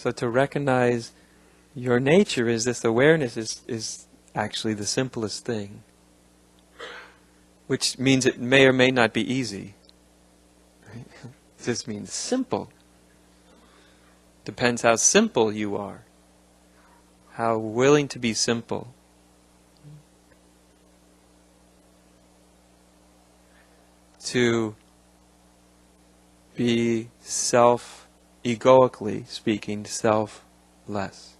So to recognize your nature is this awareness is actually the simplest thing. Which means it may or may not be easy. Right? This means simple. Depends how simple you are. How willing to be simple. To be egoically speaking, selfless.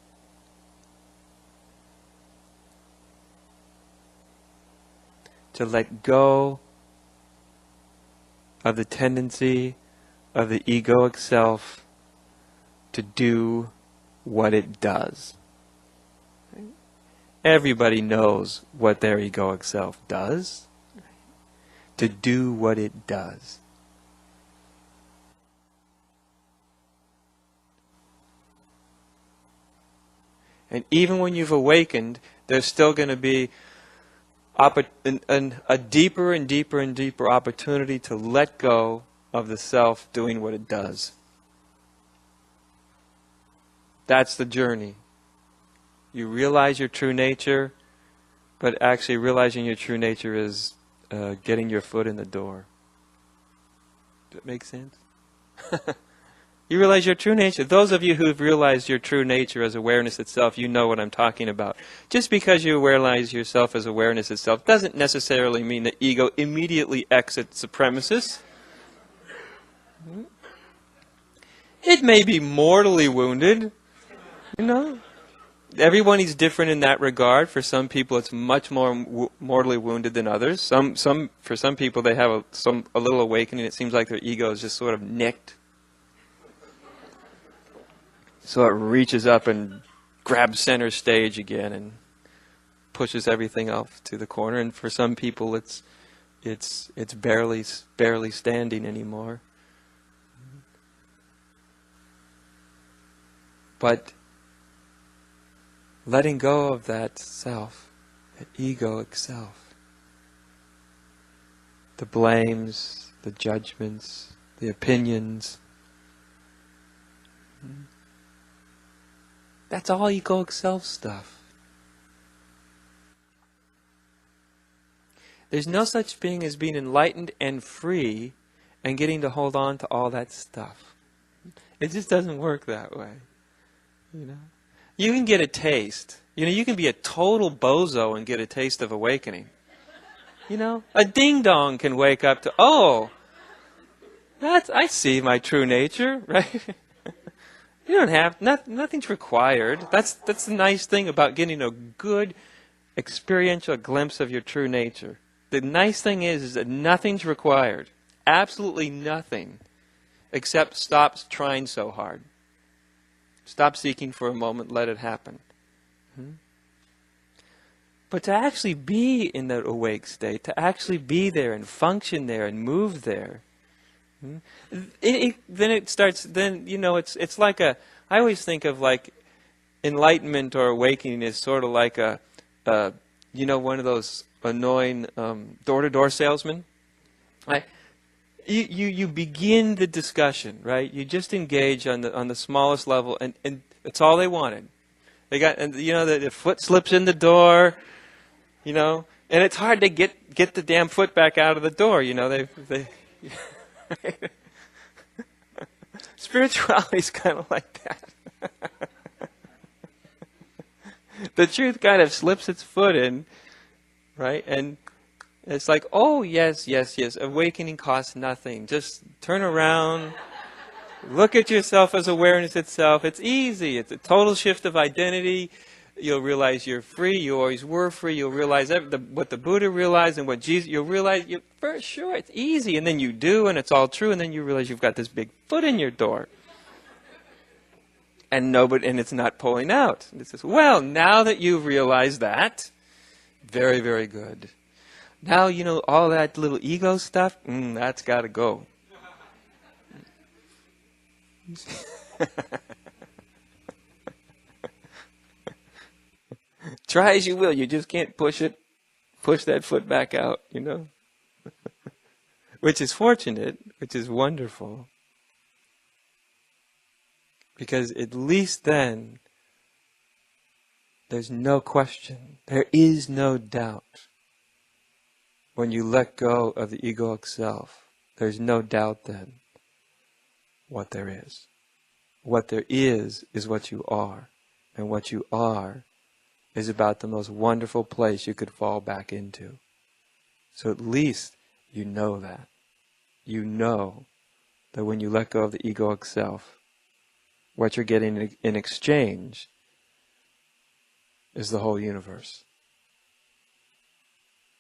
To let go of the tendency of the egoic self to do what it does. Everybody knows what their egoic self does. To do what it does. And even when you've awakened, there's still going to be a deeper and deeper and deeper opportunity to let go of the self doing what it does. That's the journey. You realize your true nature, but actually realizing your true nature is getting your foot in the door. Does that make sense? You realize your true nature. Those of you who've realized your true nature as awareness itself, you know what I'm talking about. Just because you realize yourself as awareness itself doesn't necessarily mean that ego immediately exits the premises. It may be mortally wounded, you know. Everyone is different in that regard. For some people, it's much more mortally wounded than others. For some people, they have a little awakening. It seems like their ego is just sort of nicked. So it reaches up and grabs center stage again and pushes everything off to the corner. And for some people, it's barely standing anymore. But letting go of that self, that egoic self, the blames, the judgments, the opinions, that's all egoic self stuff. There's no such thing as being enlightened and free and getting to hold on to all that stuff. It just doesn't work that way. You know? You can get a taste. You know, you can be a total bozo and get a taste of awakening. You know? A ding-dong can wake up to, oh, I see my true nature, right? You don't have, nothing's required. That's the nice thing about getting a good experiential glimpse of your true nature. The nice thing is that nothing's required. Absolutely nothing. Except stop trying so hard. Stop seeking for a moment, let it happen. But to actually be in that awake state, to actually be there and function there and move there, then it starts, then, you know, it's like I always think of like enlightenment or awakening is sort of like you know, one of those annoying door-to-door salesmen. Right? You begin the discussion, right? You just engage on the smallest level, and it's all they wanted. They got, and you know, the foot slips in the door, you know, and it's hard to get the damn foot back out of the door, you know. They Spirituality is kind of like that. The truth kind of slips its foot in, right? And it's like, oh, yes, yes, yes. Awakening costs nothing. Just turn around. Look at yourself as awareness itself. It's easy. It's a total shift of identity. You'll realize you're free. You always were free. You'll realize what the Buddha realized and what Jesus... You'll realize, for sure, it's easy. And then you do, and it's all true. And then you realize you've got this big foot in your door. And it's not pulling out. And it says, well, now that you've realized that, very, very good. Now, you know, all that little ego stuff, that's got to go. Try as you will, you just can't push that foot back out, you know. Which is fortunate, which is wonderful. Because at least then, there's no question, there is no doubt. When you let go of the egoic self, there's no doubt then what there is. What there is what you are. And what you are is about the most wonderful place you could fall back into. So at least you know that. You know that when you let go of the egoic self, what you're getting in exchange is the whole universe.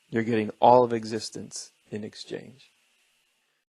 You're getting all of existence in exchange.